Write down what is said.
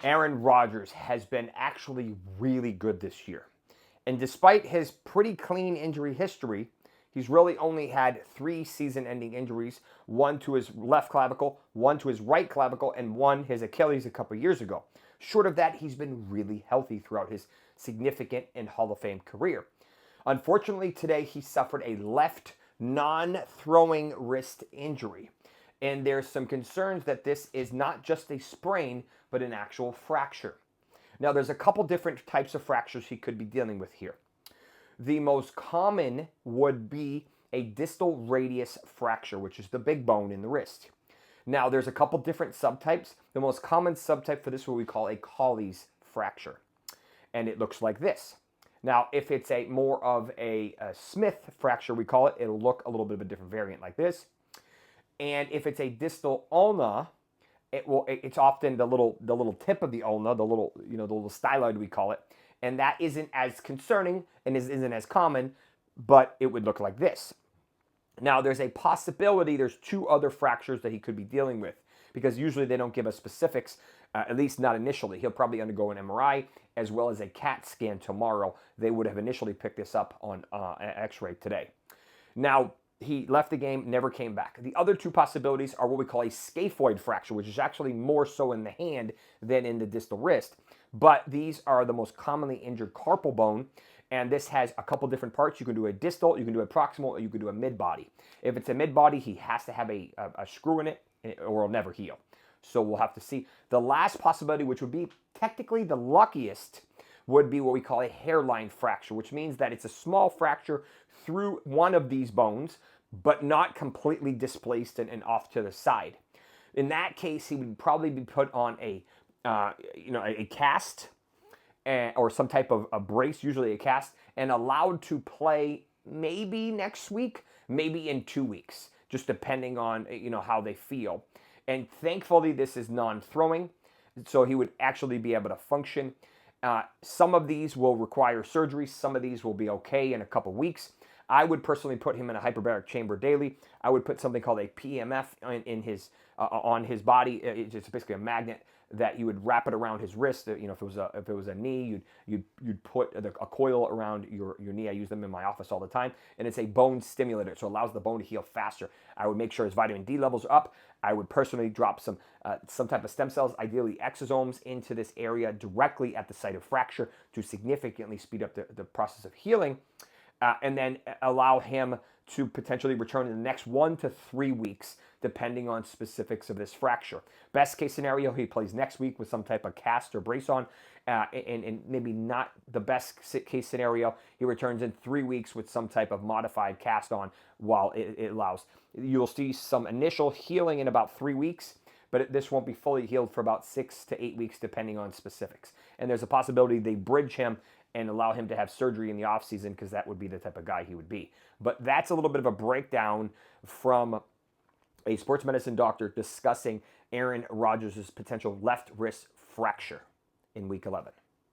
Aaron Rodgers has been actually really good this year. And despite his pretty clean injury history, he's really only had 3 season-ending injuries, one to his left clavicle, one to his right clavicle, and one his Achilles a couple years ago. Short of that, he's been really healthy throughout his significant and Hall of Fame career. Unfortunately, today he suffered a left non-throwing wrist injury. And there's some concerns that this is not just a sprain, but an actual fracture. Now, there's a couple different types of fractures he could be dealing with here. The most common would be a distal radius fracture, which is the big bone in the wrist. Now, there's a couple different subtypes. The most common subtype for this is what we call a Colles fracture. And it looks like this. Now, if it's a more of a Smith fracture, we call it, it'll look a little bit of a different variant like this. And if it's a distal ulna, it's often the little tip of the ulna, the little styloid we call it, and that isn't as concerning and isn't as common, but it would look like this. Now, there's a possibility there's 2 other fractures that he could be dealing with, because usually they don't give us specifics, at least not initially. He'll probably undergo an MRI as well as a CAT scan tomorrow. They would have initially picked this up on X-ray today. Now, he left the game, never came back. The other 2 possibilities are what we call a scaphoid fracture, which is actually more so in the hand than in the distal wrist. But these are the most commonly injured carpal bone, and this has a couple different parts. You can do a distal, you can do a proximal, or you can do a mid-body. If it's a mid-body, he has to have a screw in it, or it'll never heal. So we'll have to see. The last possibility, which would be technically the luckiest, would be what we call a hairline fracture, which means that it's a small fracture through one of these bones, but not completely displaced and off to the side. In that case, he would probably be put on a cast or some type of a brace, usually a cast, and allowed to play maybe next week, maybe in 2 weeks, just depending on how they feel. And thankfully, this is non-throwing, so he would actually be able to function. Some of these will require surgery. Some of these will be okay in a couple weeks. I would personally put him in a hyperbaric chamber daily. I would put something called a PMF on his body. It's basically a magnet that you would wrap it around his wrist. If it was a knee, you'd put a coil around your knee. I use them in my office all the time, and it's a bone stimulator, so it allows the bone to heal faster. I would make sure his vitamin D levels are up. I would personally drop some type of stem cells, ideally exosomes, into this area directly at the site of fracture to significantly speed up the process of healing. And then allow him to potentially return in the next 1 to 3 weeks, depending on specifics of this fracture. Best case scenario, he plays next week with some type of cast or brace on, and maybe not the best case scenario, he returns in 3 weeks with some type of modified cast on while it allows. You'll see some initial healing in about 3 weeks, but this won't be fully healed for about 6 to 8 weeks, depending on specifics. And there's a possibility they bridge him and allow him to have surgery in the offseason, because that would be the type of guy he would be. But that's a little bit of a breakdown from a sports medicine doctor discussing Aaron Rodgers' potential left wrist fracture in Week 11.